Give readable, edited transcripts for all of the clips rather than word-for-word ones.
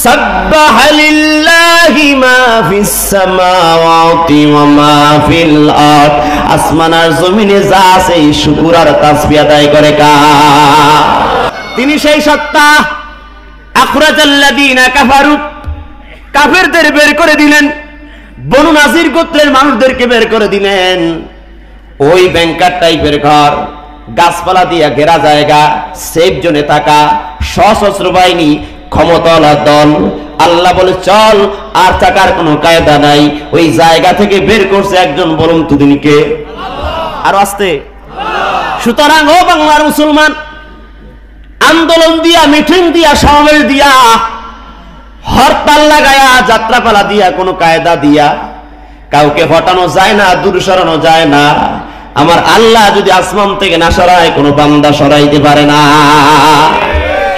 সাব্বাহা লিল্লাহি মা ফিস সামাওয়াতি ওয়া মা ফিল আরদ, আসমান আর জমিনে যা আছে এই শুকর আর তাসবিহ আদায় করে কার? তিনি সেই সত্তা। আখরাজাল্লাযীনা কাফারু, কাফেরদের বের করে দিলেন, বনু নাজির গোত্রের মানুষদেরকে বের করে দিলেন। ওই ব্যাংকার টাইপের ঘর, গাছপালা দিয়ে ঘেরা জায়গা, সেফ জোনে থাকা, সশস্ত্র বাহিনী, ক্ষমতাওয়ালা দল। আল্লাহ বলে চল, আর থাকার কোনো কায়দা নাই। ওই জায়গা থেকে বের করছে একজন, বলুন তো তিনি কে? আর আসতে। সুতরাং ও বাংলার মুসলমান, আন্দোলন দিয়া, মিটিং দিয়া, সমাবেশ দিয়া, হরতাল লাগায়া, যাত্রাপালা দিয়া, কোনো কায়দা দিয়া কাউকে হটানো যায় না, দূর সরানো যায় না। আমার আল্লাহ যদি আসমান থেকে না সরায়, কোনো বান্দা সরাইতে পারে না।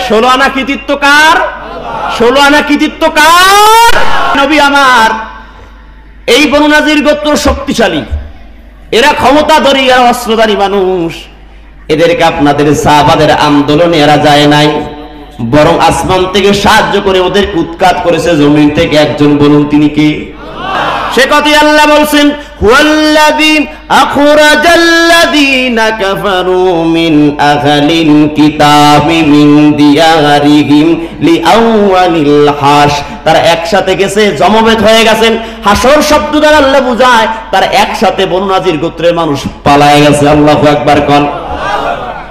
16 আনা কৃতিত্ব কার? 16 আনা কৃতিত্ব কার? নবী আমার। এই বনু নাজির গোত্র শক্তিশালী, এরা ক্ষমতাধরী, এরা অস্ত্রধারী মানুষ। এদেরকে আপনাদের সাহাবাদের আন্দোলনে এরা যায় নাই, বরং আসমান থেকে সাহায্য করে ওদেরকে উৎখাত করেছে জমিন থেকে একজন, বলুন তিনি কে? সে কথাই আল্লাহ বলছেন, হুয়াল্লাযী আখরাজাল্লাযীনা কাফারু মিন আহলিল কিতাবি মিন দিয়ারিহিম লিআওয়ালিল হাস। তারা একসাথে গেছে, জমবেত হয়ে গেছেন। হাসর শব্দ দ্বারা আল্লাহ বুঝায় তারা একসাথে বনু নাজির গোত্রের মানুষ পালায়ে গেছে। আল্লাহু আকবার কোন।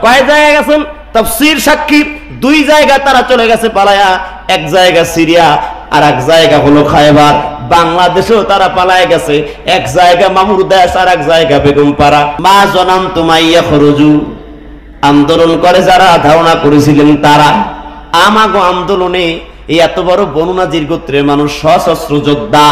কয় জায়গায় গেছেন? তাফসীর সাক্ষী, 2 জায়গায় তারা চলে গেছে পালায়া। এক জায়গা সিরিয়া, আর এক জায়গা হলো খায়বার। বাংলাদেশেও তারা পালায় গেছে, এক জায়গা মামুর দেশ, আর এক জায়গা বেগমপাড়া। মা জনাম তুমাইয়া খরজু, আন্দোলন করে যারা, ধারণা করেছিলেন তারা। আমাগো আন্দোলনে এই এত বড় বনু নাজির গোত্রের মানুষ, সশস্ত্র যোদ্ধা,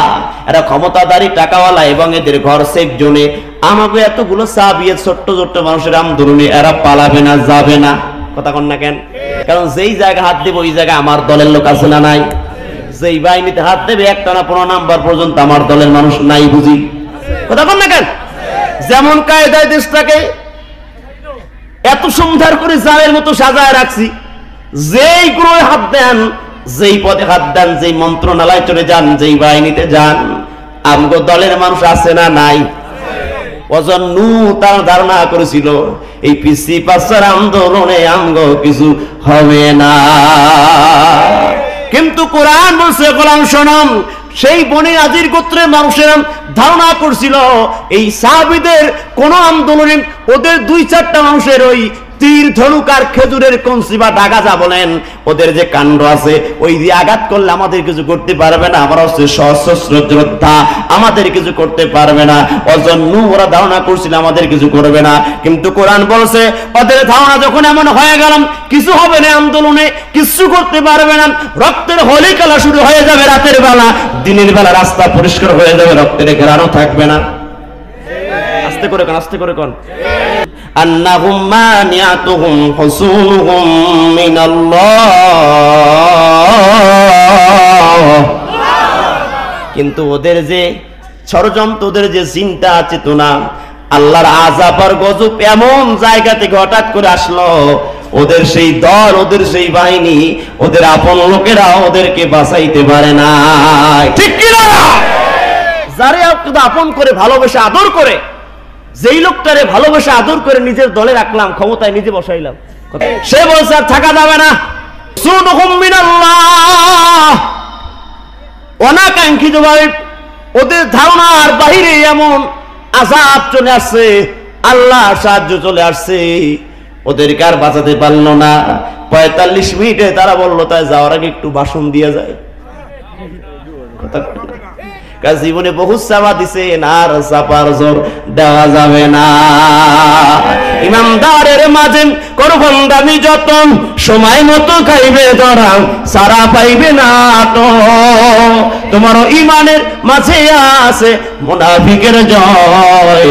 এরা ক্ষমতাধারী, টাকাওয়ালা, এবং এদের ঘর সেফ জোনে। আমাগো এতগুলো সাহাবী, ছোট্ট ছোট্ট মানুষের আন্দোলনে এরা পালাবে না, যাবে না। কথা কন না কেন? কারণ যেই জায়গা হাত দেব ওই জায়গায় আমার দলের লোক আছে না নাই? যেই বাহিনীতে হাত দেবে একটানা 15 নাম্বার পর্যন্ত আমার দলের মানুষ নাই, বুঝি? কথা কন না কেন? যেমন কায়দায় দেশটাকে এত সুন্দর করে জালের মতো সাজায় রাখছি, যেই গ্রহে হাত দেন, যেই পদে হাত দেন, যেই মন্ত্রণালয় চলে যান, যেই বাহিনীতে যান, আমগো দলের মানুষ আছে না নাই? অজন্নু, তার ধারণা করেছিল এই পিসি পাসার আন্দোলনে আমগো কিছু হবে না। কিন্তু কোরআন বলছে, গোলাম শোনাম, সেই বনে নাজির গোত্রের মানুষেরা ধারণা করছিল এই সাহাবীদের কোন আন্দোলনে ওদের 2-4টা মানুষের ওই তীর, ধনুক আর খেজুরের কঞ্চি বা ডাগাজা বলেন, ওদের যে কাণ্ড আছে, ওই দিয়ে আঘাত করলে আমাদের কিছু করতে পারবে না। আমরা হচ্ছে সশস্ত্র যোদ্ধা, আমাদের কিছু করতে পারবে না। অজন্য ওরা ধারণা করছিল আমাদের কিছু করবে না। কিন্তু কোরআন বলছে, ওদের ধারণা যখন এমন হয়ে গেলাম, কিছু হবে না, আন্দোলনে কিছু করতে পারবে না, রক্তের হোলি খেলা শুরু হয়ে যাবে রাতের বেলা, দিনের বেলা রাস্তা পরিষ্কার হয়ে যাবে, রক্তের ঘেরানো থাকবে না। আস্তে করে কোন, আস্তে করে কোন। আন্নাহুম মানিয়াতুহুম হুসুনুহুম মিনাল্লাহ। কিন্তু ওদের যে ষড়যন্ত্র, ওদের যে চিন্তা চেতনা, আল্লাহর আযাব আর গজব এমন জায়গা থেকে হঠাৎ করে আসলো, ওদের সেই দল, ওদের সেই বাহিনী, ওদের আপন লোকেরা ওদেরকে বাঁচাইতে পারে না। ঠিক কি না? যারে আপন করে, ভালোবেসে, আদর করে, যেই লোকটারে ভালোবাসা আদর করে নিজের দলে রাখলাম, ক্ষমতায় নিজে বসাইলাম, সে বলছে আর থাকা যাবে না। সুনুহুম মিনাল্লাহ, অনাকাঙ্ক্ষিতভাবে ওদের ধারণার বাহিরে এমন আযাব চলে আসছে, আল্লাহর সাহায্য চলে আসছে, ওদেরকে আর বাঁচাতে পারলো না। 45 মিনিটে তারা বললো তাই যাওয়ার আগে একটু ভাষণ দিয়ে যায়। জীবনে বহু চাপা দিছে, আর চাপার জোর দেওয়া যাবে না। ইমানদারের মাঝে করবেন দামি যতন, সময় মতো খাইবে ধরা, সারা পাইবে না তো। তোমার ইমানের মাঝে আছে মুনাফিকের জয়।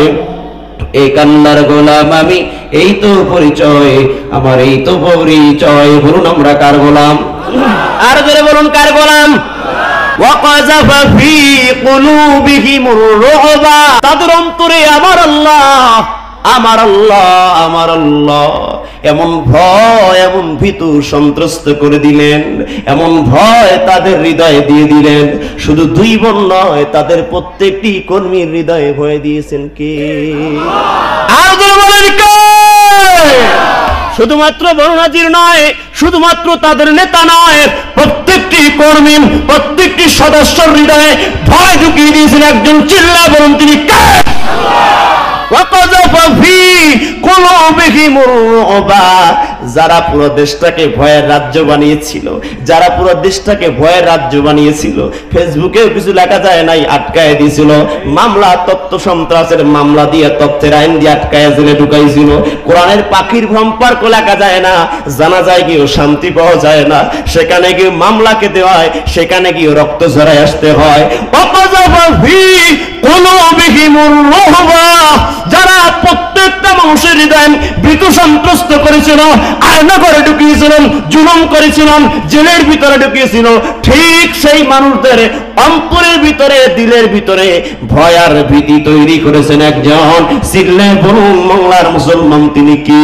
এই কান্নার গোলাম আমি, এই তো পরিচয় আমার, এই তো পরিচয়। বলুন আমরা কার গোলাম? আর জোরে বলুন কার গোলাম? وَقَذَفَ فِي قُلُوبِهِمُ الرُّعْبَ, তাদের অন্তরে আমার আল্লাহ আমার আল্লাহ, আমার আল্লাহ এমন ভয়, এমন ভীতু সন্ত্রস্ত করে দিলেন, এমন ভয় তাদের হৃদয়ে দিয়ে দিলেন। শুধু 2 বোন নয়, তাদের প্রত্যেকটি কর্মীর হৃদয়ে ভয় দিয়েছেন কে? আর বলেন কে? শুধুমাত্র বনু নজির নয়, শুধুমাত্র তাদের নেতা নয়, প্রত্যেকটি কর্মী, প্রত্যেকটি সদস্যের হৃদয়ে ভয় ঢুকিয়ে দিয়েছেন একজন। চিল্লা বলুন তিনি কে? যারা পুরো দেশটাকে ভয়ের রাজ্য বানিয়েছিল, যারা পুরো দেশটাকে ভয়ের রাজ্য বানিয়েছিল, ফেসবুকেও কিছু লেখা যায় নাই, আটকায় দিয়েছিল। মামলা, তথ্য সন্ত্রাসের মামলা দিয়ে, তথ্যের আইন দিয়ে আটকায় জেলে ঢুকাইছিল। কোরআনের পাখির ভ্রমপার্ক লেখা যায় না, জানা যায় গিয়েও শান্তি পাওয়া যায় না, সেখানে গিয়ে মামলাকে দেওয়ায়, সেখানে গিয়ে রক্ত ঝরায় আসতে হয়। যারা প্রত্যেকটা মানুষের হৃদয় ভীতু সন্ত্রস্ত করেছিল, আয়না করে ঢুকিয়েছিলেন, জুলুম করেছিলেন, জেলের ভিতরে ঢুকিয়েছিল, ঠিক সেই মানুষদের অন্তরের ভিতরে, দিলের ভিতরে ভয় আর ভীতি তৈরি করেছেন একজন। চিল্লে বলুন বাংলার মুসলমান তিনি কি?